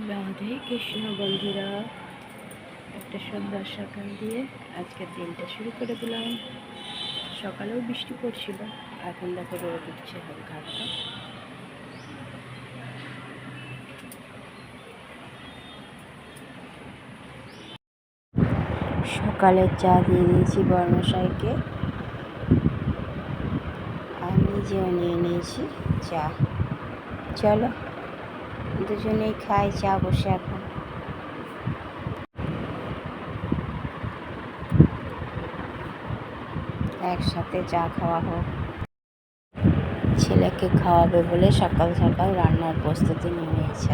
রাধে কৃষ্ণ বন্ধুরা, একটা সুন্দর সকাল দিয়ে আজকে দিনটা শুরু করে দিলাম। সকালেও বৃষ্টি পড়ছিল, এখন দেখো রোদ উঠছে হালকা হালকা। সকালে চা দিয়ে দিয়েছি বর্মশাইকে, আর নিজেও নিয়ে নিয়েছি চা। চলো দুজনেই খাই চা বসে এখন। একসাথে চা খাওয়া হোক। ছেলেকে খাওয়াবে বলে সকাল সকাল রান্নার প্রস্তুতি নিয়ে নিয়েছে।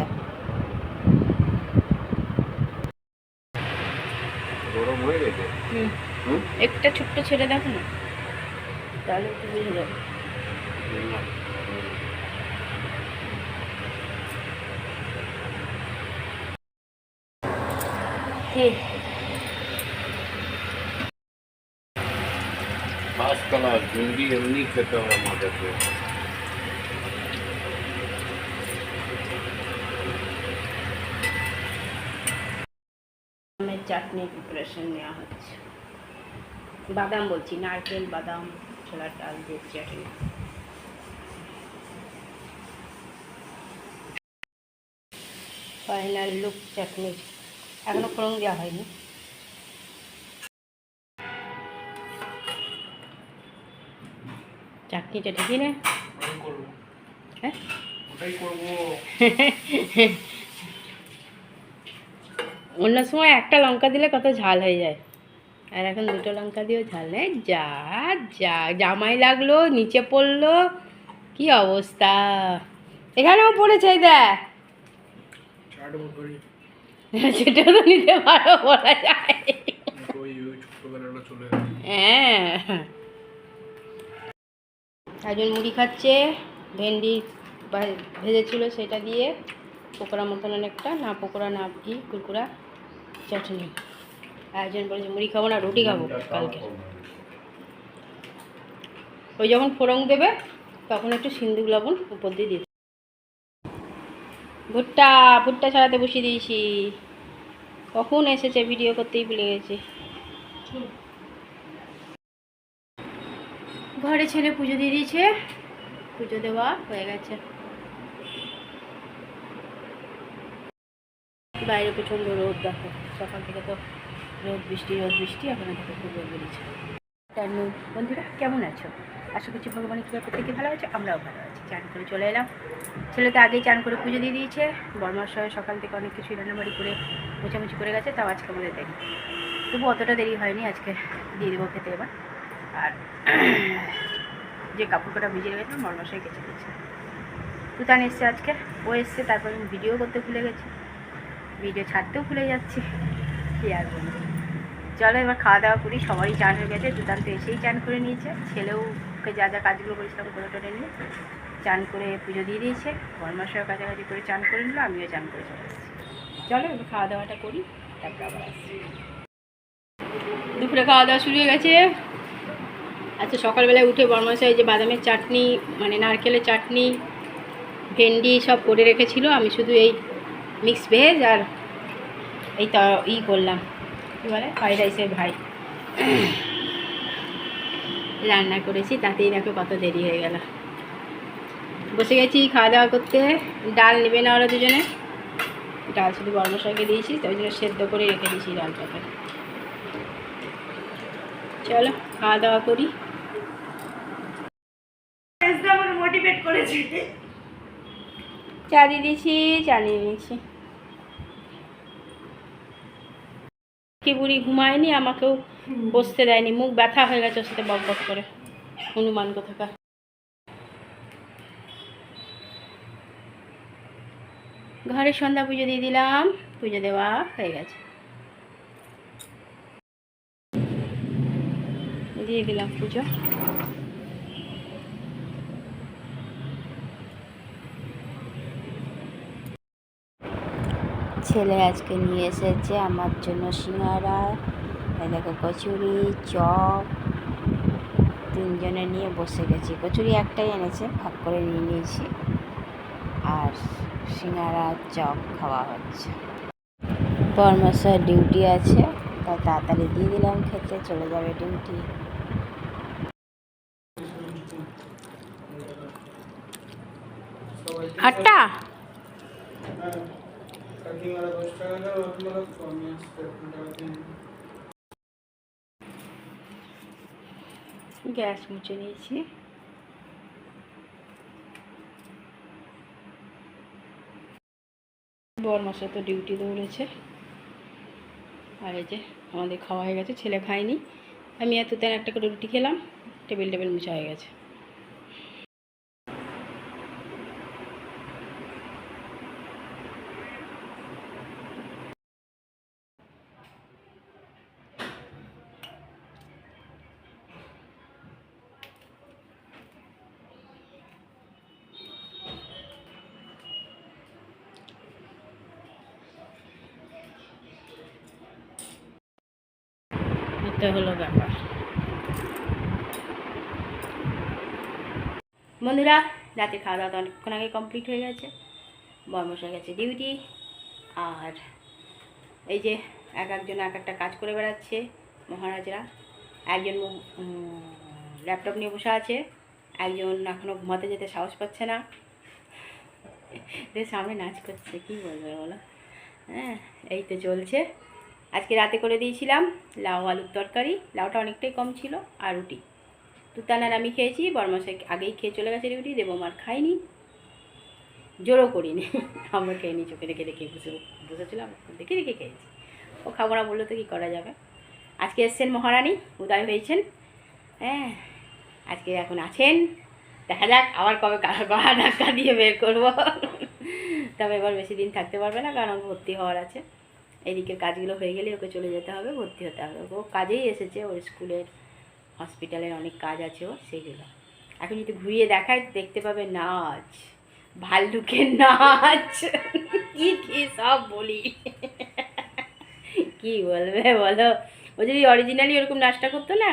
একটা ছোট্ট ছেড়ে দেখো না, তাহলে একটু বুঝে যাবে। এমনি খেতে হবে আমাদেরকে। আমের চাটনির প্রিপারেশন নেওয়া হচ্ছে। বাদাম বলছি, নারকেল বাদাম ছোলার ডাল দিয়ে চাটনি। ফাইনাল লুক চাটনি, এখনো ফোড়ন দেওয়া হয়নি। চাটনিটা ঠিকই না, হ্যাঁ অন্য সময় একটা লঙ্কা দিলে কত ঝাল হয়ে যায়, আর এখন দুটো লঙ্কা দিয়েও ঝাল নেই। যা যা জামাই লাগলো, নিচে পড়লো, কি অবস্থা। এখানেও পড়েছে, দেখ সেটা তো নিতে পারো, বলা যায়। হ্যাঁ, একজন মুড়ি খাচ্ছে, ভেন্ডি ভেজেছিল সেটা দিয়ে পকোড়া মতন অনেকটা, না পকোড়া না কি কুরকুরা চাটনি। একজন বলেছে মুড়ি খাবো না, রুটি খাবো কালকে। ওই যখন ফোড়ন দেবে তখন একটু সিন্দুক লবণ উপর দিয়ে দিতে। ভুট্টা ভুট্টা ছাড়াতে বসিয়ে দিয়েছি, কখন এসেছে ভিডিও করতেই ভুলে গেছি। ঘরে ছেলে পুজো দিয়ে দিয়েছে, পুজো দেওয়া হয়ে গেছে। বাইরে প্রচণ্ড রোদ, দেখো সকাল থেকে তো রোদ বৃষ্টি এখন থেকে খুব রোদ বেরিয়েছে। বন্ধুরা কেমন আছো? আশা করছি ভগবানের কৃপায় প্রত্যেকে ভালো আছে, আমরাও ভালো আছি। চান করে চলে এলাম, ছেলে তো আগেই চান করে পুজো দিয়ে দিয়েছে। বর্মার সবাই সকাল থেকে অনেক কিছু রান্নাবাড়ি করে মোছামুছি করে গেছে, তাও আজকে আমাদের দেরি, তবু অতটা দেরি হয়নি। আজকে দিয়ে দেবো খেতে এবার। আর যে কাপড় কটা ভিজে রেখেছিলাম বর্মাশাই কেচে দিয়েছে। তুতান এসছে আজকে, ও এসছে, তারপর আমি ভিডিও করতে ভুলে গেছি, ভিডিও ছাড়তেও ভুলে যাচ্ছি, কী আর বলবো। চলো এবার খাওয়া দাওয়া করি। সবারই চান হয়ে গেছে, দুটান তো এসেই চান করে নিয়েছে, ছেলেও ওকে যা যা কাজগুলো করেছিলাম করে টোটে নিয়ে চান করে পুজো দিয়ে দিয়েছে। বর্মাশাও কাছাকাছি করে চান করে নিল, আমিও চান করে চলে এসেছি। চলো এবার খাওয়া দাওয়াটা করি, তারপর আবার আসছি। দুপুরে খাওয়া দাওয়া শুরু হয়ে গেছে। আচ্ছা, সকালবেলায় উঠে বর্মাশাই যে বাদামের চাটনি, মানে নারকেলের চাটনি, ভেন্ডি সব করে রেখেছিল, আমি শুধু এই মিক্স ভেজ আর এই করলাম, কী বলে ফ্রাইড রাইসের ভাই রান্না করেছি। তাতেই দেখো কত দেরি হয়ে গেল। বসে গেছি খাওয়া দাওয়া করতে। ডাল নেবে না ওরা দুজনে, ডাল শুধু বর্মশাইকে দিয়েছি, তাই জন্য সেদ্ধ করে রেখে দিয়েছি ডালটাকে। চলো খাওয়া দাওয়া করি। মোটিভেট করেছি, চা দিয়ে দিয়েছি, চা নিয়ে নিয়েছি। কি বুড়ি ঘুমায়নি, আমাকেও বসতে দেয়নি, মুখ ব্যথা হয়ে গেছে ওর সাথে বক বক করে, হনুমান কোথাকার। ঘরে সন্ধ্যা পুজো দিয়ে দিলাম, পুজো দেওয়া হয়ে গেছে, দিয়ে দিলাম পুজো। ছেলে আজকে নিয়ে এসেছে আমার জন্য সিঙ্গারা, দেখো কচুরি, চপ, তিনজনে নিয়ে বসে গেছি। কচুরি একটাই এনেছে, ভাগ করে নিয়ে নিয়েছি। আর সিঙ্গারা চপ খাওয়া হচ্ছে। বর্মশার ডিউটি আছে, তাই তাড়াতাড়ি দিয়ে দিলাম খেতে, চলে যাবে ডিউটি। আটটা গ্যাস মুছে নিয়েছি। বরমাসা তো ডিউটি দৌড়েছে। আর এই যে আমাদের খাওয়া হয়ে গেছে, ছেলে খায়নি, আমি এত তেন একটা করে রুটি খেলাম, টেবিল মুছা হয়ে গেছে। এটা হলো ব্যাপার। বন্ধুরা, রাতে খাওয়া দাওয়া অনেকক্ষণ আগে কমপ্লিট হয়ে গেছে। বর্মশাই গেছে ডিউটি। আর এই যে একজন এক একটা কাজ করে বেড়াচ্ছে মহারাজরা। একজন ল্যাপটপ নিয়ে বসে আছে, একজন এখনও ঘুমাতে যেতে সাহস পাচ্ছে না, সামনে নাচ করছে, কি বলবে বলো। হ্যাঁ, এই তো চলছে। আজকে রাতে করে দিয়েছিলাম লাউ আলুর তরকারি, লাউটা অনেকটাই কম ছিল, আর রুটি। তুতানার আমি খেয়েছি, বর্মশাই আগেই খেয়ে চলে গেছে ডিউটি, দেবমার খাইনি, জোরও করিনি, আমরা খেয়ে নিই, চোখে রেখে বসেছিলাম, দেখে খেয়েছি। ও খাবো না বললে তো কী করা যাবে। আজকে এসছেন মহারানী, উদয় হয়েছেন। হ্যাঁ, আজকে এখন আছেন, দেখা যাক আবার কবে গলা ধাক্কা দিয়ে বের করবো। তবে এবার বেশি দিন থাকতে পারবে না, কারণ ভর্তি হওয়ার আছে। এদিকের কাজগুলো হয়ে গেলে ওকে চলে যেতে হবে, ভর্তি হতে হবে। ও কাজেই এসেছে, ওর স্কুলের হসপিটালের অনেক কাজ আছে ও, সেইগুলো। এখন যদি ঘুরিয়ে দেখায় দেখতে পাবে নাচ, ভাল্লুকের নাচ, কি কি সব বলি। কি বলবে বলো। ও যদি অরিজিনালি ওরকম নাচটা করতো না,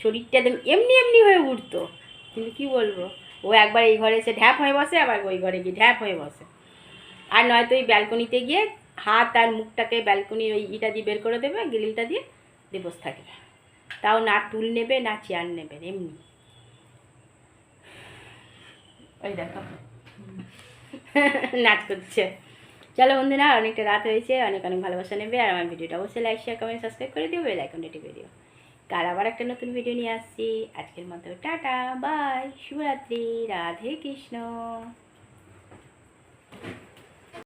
শরীরটা একদম এমনি এমনি হয়ে উঠতো। কিন্তু কি বলবো, ও একবার এই ঘরে এসে ঢ্যাপ হয়ে বসে, আবার ওই ঘরে গিয়ে ঢ্যাপ হয়ে বসে। আর নয়তো ওই ব্যালকনিতে গিয়ে হাত আর মুখটাকে ব্যালকনির ওই ইটা দিয়ে বের করে দেবে, গ্রিলটা দিয়ে দিয়ে বসে থাকবে। তাও না টুল নেবে না চেয়ার নেবে, এমনি। ওই দেখো নাচ করছে। চলো বন্ধুরা, অনেকটা রাত হয়েছে, অনেক অনেক ভালোবাসা নেবে। আর আমার ভিডিওটা অবশ্যই লাইক শেয়ার কমেন্ট সাবস্ক্রাইব করে দিও, বেল আইকনটা টিপে দিও। কাল আবার একটা নতুন ভিডিও নিয়ে আসছি। আজকের মতো টাটা, বাই, শুভরাত্রি, রাধে কৃষ্ণ।